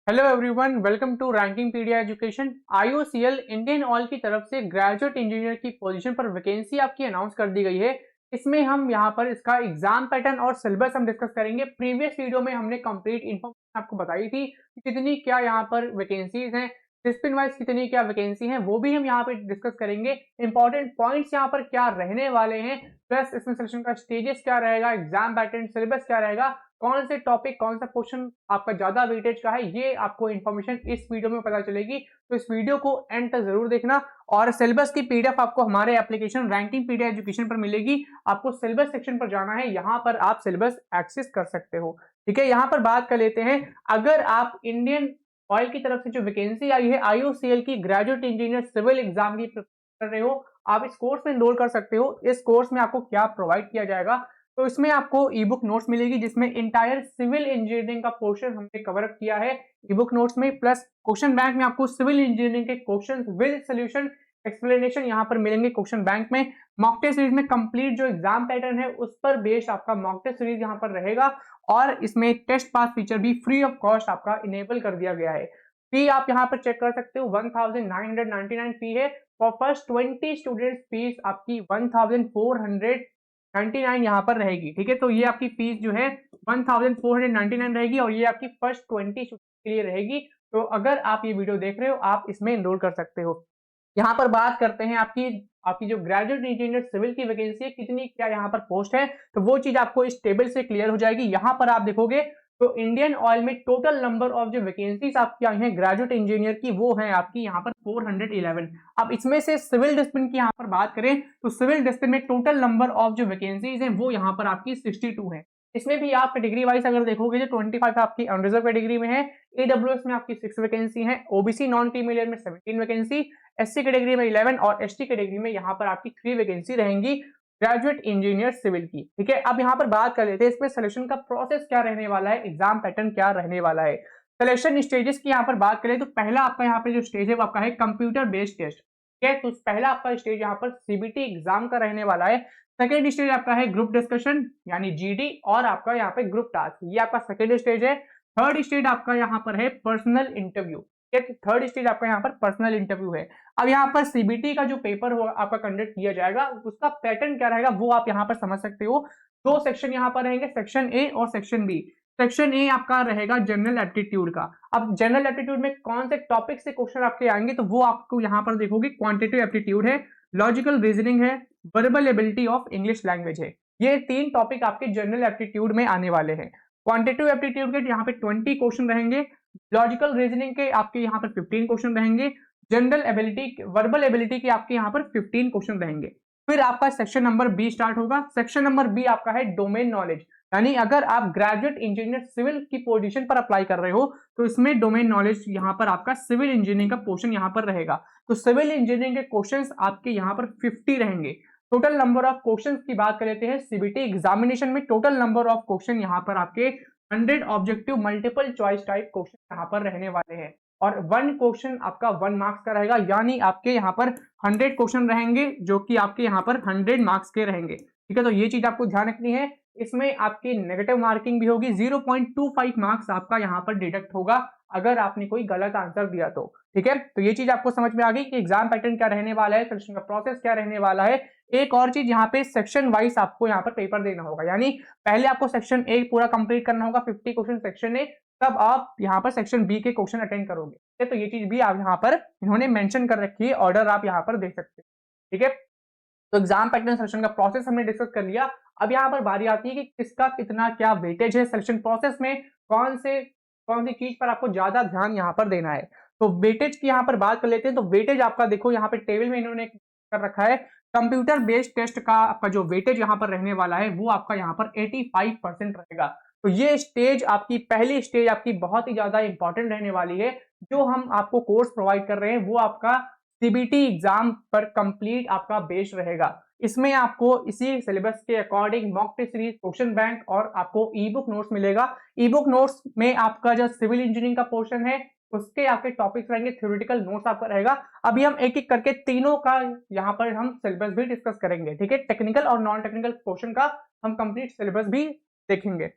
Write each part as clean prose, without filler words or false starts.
Hello everyone, welcome to Rankingpedia education. IOCL Indian oil की तरफ से graduate engineer की पोजीशन पर वैकेंसी आपकी अनाउंस कर दी गई है। इसमें हम यहां पर इसका एग्जाम पैटर्न और सिलेबस हम डिस्कस करेंगे। प्रीवियस वीडियो में हमने कंप्लीट इन्फॉर्मेशन आपको बताई थी कि कितनी क्या यहां पर वैकेंसीज हैं, डिसिप्लिन वाइज कितनी क्या वैकेंसी हैं, वो भी हम यहाँ पे डिस्कस करेंगे। इंपॉर्टेंट पॉइंट्स यहाँ पर क्या रहने वाले हैं, प्लस इसमें सिलेक्शन का स्टेजेस क्या रहेगा, एग्जाम पैटर्न, सिलेबस क्या रहेगा, कौन से टॉपिक, कौन सा क्वेश्चन आपका ज्यादा वेटेज का है, ये आपको इन्फॉर्मेशन इस वीडियो में पता चलेगी। तो इस वीडियो को एंड तक जरूर देखना। और सिलेबस की पीडीएफ आपको हमारे एप्लीकेशन रैंकिंग पीडिया एजुकेशन पर मिलेगी। आपको सिलेबस सेक्शन पर जाना है, यहाँ पर आप सिलेबस एक्सेस कर सकते हो। ठीक है, यहाँ पर बात कर लेते हैं। अगर आप इंडियन ऑयल की तरफ से जो वैकेंसी आई है आईओसीएल की ग्रेजुएट इंजीनियर सिविल एग्जाम की कर रहे हो, आप इस कोर्स में एनरोल कर सकते हो। इस कोर्स में आपको क्या प्रोवाइड किया जाएगा, तो इसमें आपको ई बुक नोट्स मिलेगी जिसमें इंटायर सिविल इंजीनियरिंग का पोर्शन हमने कवर अप किया है ई बुक नोट्स में। प्लस क्वेश्चन बैंक में आपको सिविल इंजीनियरिंग के क्वेश्चन विद सोल्यूशन एक्सप्लेनेशन यहाँ पर मिलेंगे क्वेश्चन बैंक में। मॉक टेस्ट सीरीज में कंप्लीट जो एग्जाम पैटर्न है उस पर बेस्ड आपका मॉक टेस्ट सीरीज यहाँ पर रहेगा। और इसमें टेस्ट पास फीचर भी फ्री ऑफ कॉस्ट आपका इनेबल कर दिया गया है। फी आप यहाँ पर चेक कर सकते हो, 1999 फी है। फॉर फर्स्ट 20 स्टूडेंट्स फीस आपकी 1499 यहाँ पर रहेगी। ठीक है, तो ये आपकी फीस जो है 1499 रहेगी और ये आपकी फर्स्ट 20 स्टूडेंट के लिए रहेगी। तो अगर आप ये वीडियो देख रहे हो, आप इसमें एनरोल कर सकते हो। यहाँ पर बात करते हैं आपकी आपकी जो ग्रेजुएट इंजीनियर सिविल की वैकेंसी है, कितनी क्या यहाँ पर पोस्ट है, तो वो चीज आपको इस टेबल से क्लियर हो जाएगी। यहाँ पर आप देखोगे तो इंडियन ऑयल में टोटल नंबर ऑफ जो वैकेंसीज आपकी आई हैं ग्रेजुएट इंजीनियर की, वो है आपकी यहाँ पर 411। अब इसमें से सिविल डिसिप्लिन की यहाँ पर बात करें तो सिविल डिसिप्लिन में टोटल नंबर ऑफ जो वैकेंसीज हैं वो यहाँ पर आपकी 62 है। इसमें भी आप कैटेगरी वाइज अगर देखोगे तो 25 आपकी अनरिजर्व कैटेगरी में है, ईडब्ल्यूएस में आपकी 6 वैकेंसी है, ओबीसी नॉन क्रीमिलियर में 17 वैकेंसी, एससी कैटेगरी में 11 और एसटी कैटेगरी में यहाँ पर आपकी 3 वैकेंसी रहेंगी ग्रेजुएट इंजीनियर सिविल की। ठीक है, अब यहाँ पर बात कर लेते हैं इसमें सिलेक्शन का प्रोसेस क्या रहने वाला है, एग्जाम पैटर्न क्या रहने वाला है। सिलेक्शन स्टेजेस की यहाँ पर बात करें तो पहला आपका यहाँ पे जो स्टेज है वो आपका है कंप्यूटर बेस्ड टेस्ट। ठीक है, तो पहला आपका स्टेज यहाँ पर सीबीटी एग्जाम का रहने वाला है। सेकेंड स्टेज आपका है ग्रुप डिस्कशन यानी जीडी और आपका यहाँ पे ग्रुप टास्क, ये आपका सेकेंड स्टेज है। थर्ड स्टेज आपका यहाँ पर है पर्सनल इंटरव्यू। थर्ड स्टेज आपका यहाँ पर पर्सनल इंटरव्यू है। अब यहाँ पर सीबीटी का जो पेपर होगा आपका कंडक्ट किया जाएगा, उसका पैटर्न क्या रहेगा वो आप यहाँ पर समझ सकते हो। दो सेक्शन यहाँ पर रहेंगे, सेक्शन ए और सेक्शन बी। सेक्शन ए आपका रहेगा जनरल एप्टीट्यूड का। अब जनरल एप्टीट्यूड में कौन से टॉपिक से क्वेश्चन आपके आएंगे, तो वो आपको यहाँ पर देखोगे क्वांटिटेटिव एप्टीट्यूड है, लॉजिकल रीजनिंग है, verbal ability of English language है। ये तीन टॉपिक आपके जनरल एप्टीट्यूड में आने वाले हैं। क्वांटिटेटिव एप्टीट्यूड के यहाँ पे 20 क्वेश्चन रहेंगे, लॉजिकल रीजनिंग के आपके यहाँ पर 15 क्वेश्चन रहेंगे, जनरल एबिलिटी वर्बल एबिलिटी के आपके यहाँ पर 15 क्वेश्चन रहेंगे। फिर आपका सेक्शन नंबर बी स्टार्ट होगा। सेक्शन नंबर बी आपका है डोमेन नॉलेज, यानी अगर आप ग्रेजुएट इंजीनियर सिविल की पोजीशन पर अप्लाई कर रहे हो तो इसमें डोमेन नॉलेज यहाँ पर आपका सिविल इंजीनियरिंग का पोर्शन यहाँ पर रहेगा। तो सिविल इंजीनियरिंग के क्वेश्चंस आपके यहाँ पर 50 रहेंगे। टोटल नंबर ऑफ क्वेश्चंस की बात कर लेते हैं, सीबीटी एग्जामिनेशन में टोटल नंबर ऑफ क्वेश्चन यहाँ पर आपके 100 objective multiple choice type question यहाँ पर रहने वाले हैं। और 1 क्वेश्चन आपका 1 मार्क्स का रहेगा, यानी आपके यहाँ पर 100 क्वेश्चन रहेंगे जो कि आपके यहाँ पर 100 मार्क्स के रहेंगे। ठीक है, तो ये चीज आपको ध्यान रखनी है। इसमें आपकी नेगेटिव मार्किंग भी होगी, 0.25 मार्क्स आपका यहाँ पर डिडक्ट होगा अगर आपने कोई गलत आंसर दिया तो। ठीक है, तो ये चीज आपको समझ में आ गई कि एग्जाम पैटर्न क्या रहने वाला है, सिलेक्शन का प्रोसेस क्या रहने वाला है। एक और चीज, यहाँ पे सेक्शन वाइज आपको यहाँ पर पेपर देना होगा, यानी पहले आपको सेक्शन ए पूरा कंप्लीट करना होगा 50 क्वेश्चन सेक्शन ए, तब आप यहाँ पर सेक्शन बी के क्वेश्चन अटेंड करोगे। तो ये चीज भी आप यहाँ पर इन्होंने मेंशन कर रखी है, ऑर्डर आप यहाँ पर देख सकते हैं। ठीक है, तो एग्जाम पैटर्न सिलेक्शन का प्रोसेस हमने डिस्कस कर लिया। अब यहाँ पर बारी आती है कि किसका कितना क्या वेटेज है सिलेक्शन प्रोसेस में, कौन सी चीज पर आपको ज्यादा ध्यान यहाँ पर देना है। तो वेटेज की यहाँ पर बात कर लेते हैं। तो वेटेज आपका देखो यहाँ पे टेबल में इन्होंने कर रखा है, कंप्यूटर बेस्ड टेस्ट का आपका जो वेटेज यहाँ पर रहने वाला है वो आपका यहाँ पर 85% रहेगा। तो ये स्टेज आपकी पहली स्टेज आपकी बहुत ही ज्यादा इंपॉर्टेंट रहने वाली है। जो हम आपको कोर्स प्रोवाइड कर रहे हैं वो आपका सीबीटी एग्जाम पर कंप्लीट आपका बेस रहेगा। इसमें आपको इसी सिलेबस के according mock test series, question bank और आपको ई बुक नोट्स मिलेगा। ई बुक नोट्स में आपका जो सिविल इंजीनियरिंग का पोर्शन है उसके आपके टॉपिक्स रहेंगे, थ्योरेटिकल नोट्स आपका रहेगा। अभी हम एक एक करके तीनों का यहाँ पर हम सिलेबस भी डिस्कस करेंगे। ठीक है, टेक्निकल और नॉन टेक्निकल पोर्शन का हम कंप्लीट सिलेबस भी देखेंगे।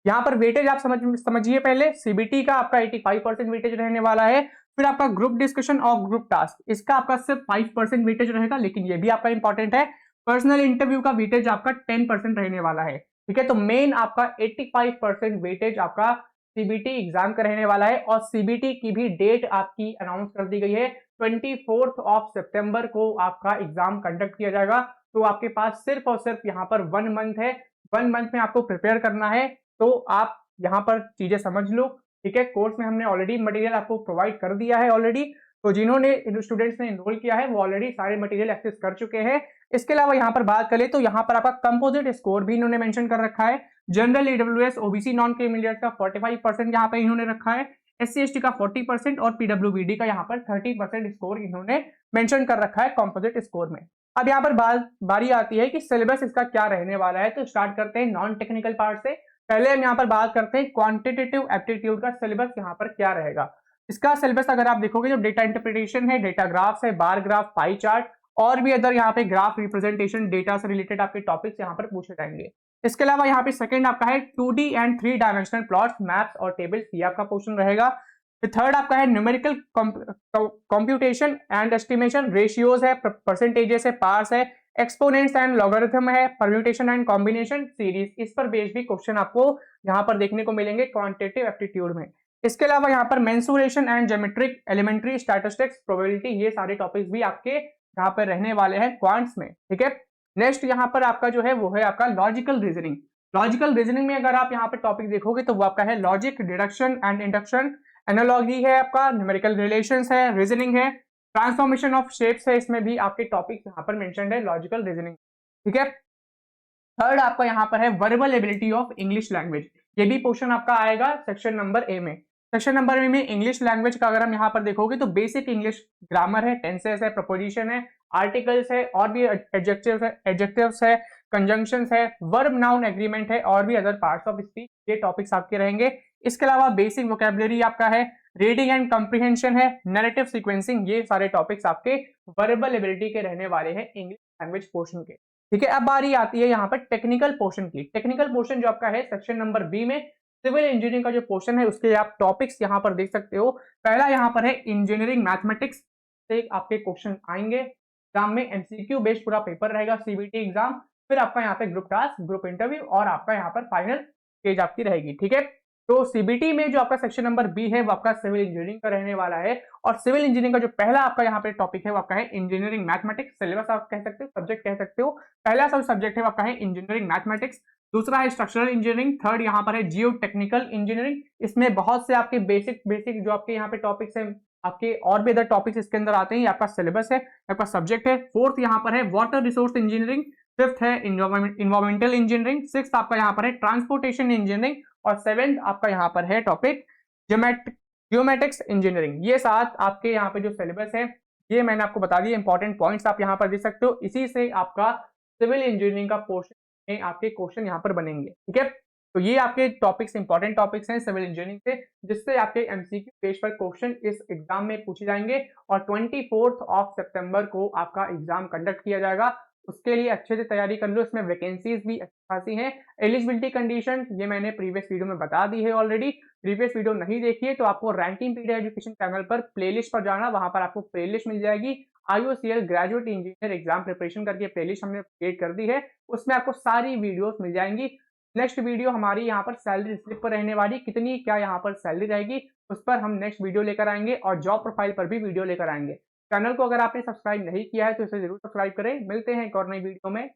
यहाँ पर वेटेज आप समझिए पहले, सीबीटी का आपका 85% वेटेज रहने वाला है। फिर आपका ग्रुप डिस्कशन और ग्रुप टास्क, इसका आपका सिर्फ 5% वेटेज रहेगा, लेकिन ये भी आपका इंपॉर्टेंट है। पर्सनल इंटरव्यू का वेटेज आपका 10% रहने वाला है, ठीक है। तो मेन आपका 85% वेटेज आपका सीबीटी एग्जाम का रहने वाला है, और सीबीटी की भी डेट आपकी अनाउंस कर दी गई है। 24 सितंबर को आपका एग्जाम कंडक्ट किया जाएगा। तो आपके पास सिर्फ और सिर्फ यहाँ पर 1 मंथ है, 1 मंथ में आपको प्रिपेयर करना है। तो आप यहाँ पर चीजें समझ लो, ठीक है। कोर्स में हमने ऑलरेडी मटेरियल आपको प्रोवाइड कर दिया है ऑलरेडी, तो जिन्होंने स्टूडेंट्स ने एनरोल किया है वो ऑलरेडी सारे मटेरियल एक्सेस कर चुके हैं। इसके अलावा यहाँ पर बात करें तो यहाँ पर आपका कंपोजिट स्कोर भी इन्होंने मेंशन कर रखा है। जनरल, ईडब्ल्यूएस, ओबीसी, नॉन क्रीमिलियर्स का 45% यहाँ पे इन्होंने रखा है, एससी एसटी का 40% और पीडब्ल्यूबीडी का यहाँ पर 30% स्कोर इन्होंने मेंशन कर रखा है कंपोजिट स्कोर में। अब यहाँ पर बारी आती है कि सिलेबस इसका क्या रहने वाला है। तो स्टार्ट करते हैं नॉन टेक्निकल पार्ट से। पहले हम यहाँ पर बात करते हैं क्वांटिटेटिव एप्टीट्यूड का सिलेबस यहाँ पर क्या रहेगा। इसका सिलेबस अगर आप देखोगे, जो डेटा इंटरप्रिटेशन है, डेटा ग्राफ्स है, बार ग्राफ, पाई चार्ट और भी अदर यहाँ पे ग्राफ रिप्रेजेंटेशन, डेटा से रिलेटेड आपके टॉपिक्स यहाँ पर पूछे जाएंगे। इसके अलावा यहाँ पे सेकंड आपका है 2D and 3 dimensional plots, maps और टेबल्स, ये आपका पोर्शन रहेगा। थर्ड आपका है numerical computation and estimation, ratios है, परसेंटेजेस है, पार्स है, एक्सपोनेंट्स एंड लॉगरिथम है, परम्यूटेशन एंड कॉम्बिनेशन, सीरीज, इस पर बेस्ड भी क्वेश्चन आपको यहाँ पर देखने को मिलेंगे क्वांटिटेटिव एप्टीट्यूड में। इसके अलावा यहाँ पर mensuration and geometric, elementary statistics, probability, ये सारे टॉपिक्स भी आपके यहाँ पर रहने वाले हैं क्वांट्स में, ठीक है। नेक्स्ट यहाँ पर आपका जो है वो है आपका लॉजिकल रीजनिंग। लॉजिकल रीजनिंग में अगर आप यहाँ पर टॉपिक देखोगे तो वो आपका है logic, deduction and induction, analogy है आपका, न्यूमेरिकल रिलेशंस है, रीजनिंग है, ट्रांसफॉर्मेशन ऑफ शेप्स है, इसमें भी आपके टॉपिक्स यहाँ पर मेंशन्ड है लॉजिकल रीजनिंग, ठीक है। थर्ड आपका यहाँ पर है verbal ability of English language, ये भी पोर्शन आपका आएगा सेक्शन नंबर ए में। सेक्शन नंबर ए में इंग्लिश लैंग्वेज का अगर हम यहाँ पर देखोगे तो बेसिक इंग्लिश ग्रामर है, टेंसेस है, प्रपोजिशन है, आर्टिकल्स है और भी एडजेक्टिव्स है, कंजंक्शंस है, वर्ब नाउन एग्रीमेंट है और भी अदर पार्ट्स ऑफ स्पीच, ये टॉपिक्स आपके रहेंगे। इसके अलावा बेसिक वोकैबुलरी आपका है, रीडिंग एंड कॉम्प्रिहेंशन है, नैरेटिव सीक्वेंसिंग, ये सारे टॉपिक्स आपके वर्बल एबिलिटी के रहने वाले हैं इंग्लिश लैंग्वेज पोर्शन के, ठीक है। अब बारी आती है यहाँ पर टेक्निकल पोर्शन की। टेक्निकल पोर्शन जो आपका है सेक्शन नंबर बी में सिविल इंजीनियरिंग का जो पोर्शन है उसके आप टॉपिक्स यहाँ पर देख सकते हो। पहला यहाँ पर है इंजीनियरिंग मैथमेटिक्स से आपके क्वेश्चन आएंगे एग्जाम में, एमसीक्यू बेस्ड पूरा पेपर रहेगा सीबीटी एग्जाम। फिर आपका यहाँ पे ग्रुप टास्क, ग्रुप इंटरव्यू और आपका यहाँ पर फाइनल स्टेज आपकी रहेगी, ठीक है। तो सीबीटी में जो आपका सेक्शन नंबर बी है वो आपका सिविल इंजीनियरिंग का रहने वाला है, और सिविल इंजीनियरिंग का जो पहला आपका यहाँ पे टॉपिक है वो आपका है इंजीनियरिंग मैथमेटिक्स। सिलेबस आप कह सकते हो, सब्जेक्ट कह सकते हो, पहला सब सब्जेक्ट है वो आपका है इंजीनियरिंग मैथमेटिक्स। दूसरा है स्ट्रक्चरल इंजीनियरिंग, थर्ड यहाँ पर है जियो टेक्निकल इंजीनियरिंग, इसमें बहुत से आपके बेसिक जो आपके यहाँ पे टॉपिक्स है, आपके और भी अदर टॉपिक्स इसके अंदर आते हैं, आपका सिलेबस है, आपका सब्जेक्ट है। फोर्थ यहाँ पर है वाटर रिसोर्स इंजीनियरिंग, फिफ्थ है इन्वायरमेंटल इंजीनियरिंग, सिक्स्थ आपका यहाँ पर है ट्रांसपोर्टेशन इंजीनियरिंग और सेवेंथ आपका यहाँ पर है टॉपिक जियोमेटिक्स इंजीनियरिंग। ये 7 आपके यहाँ पे जो सिलेबस है ये मैंने आपको बता दिया, इंपॉर्टेंट पॉइंट्स आप यहाँ पर देख सकते हो। इसी से आपका सिविल इंजीनियरिंग का पोर्शन में आपके क्वेश्चन यहाँ पर बनेंगे, ठीक है। तो ये आपके टॉपिक्स इंपॉर्टेंट टॉपिक्स हैं सिविल इंजीनियरिंग से, जिससे आपके एमसीक्यू पेज पर क्वेश्चन इस एग्जाम में पूछे जाएंगे और 24 सितंबर को आपका एग्जाम कंडक्ट किया जाएगा। उसके लिए अच्छे से तैयारी कर लो, इसमें वैकेंसीज भी अच्छी खासी हैं। एलिजिबिलिटी कंडीशन ये मैंने प्रीवियस वीडियो में बता दी है ऑलरेडी, प्रीवियस वीडियो नहीं देखी है तो आपको रैंकिंग पीडिया एजुकेशन चैनल पर प्लेलिस्ट पर जाना, वहां पर आपको प्लेलिस्ट मिल जाएगी। IOCL graduate engineer exam preparation करके प्लेलिस्ट हमने क्रिएट कर दी है, उसमें आपको सारी वीडियोस मिल जाएंगी। नेक्स्ट वीडियो हमारी यहाँ पर सैलरी स्लिप पर रहने वाली, कितनी क्या यहाँ पर सैलरी रहेगी उस पर हम नेक्स्ट वीडियो लेकर आएंगे, और जॉब प्रोफाइल पर भी वीडियो लेकर आएंगे। चैनल को अगर आपने सब्सक्राइब नहीं किया है तो इसे जरूर सब्सक्राइब करें। मिलते हैं एक और नई वीडियो में।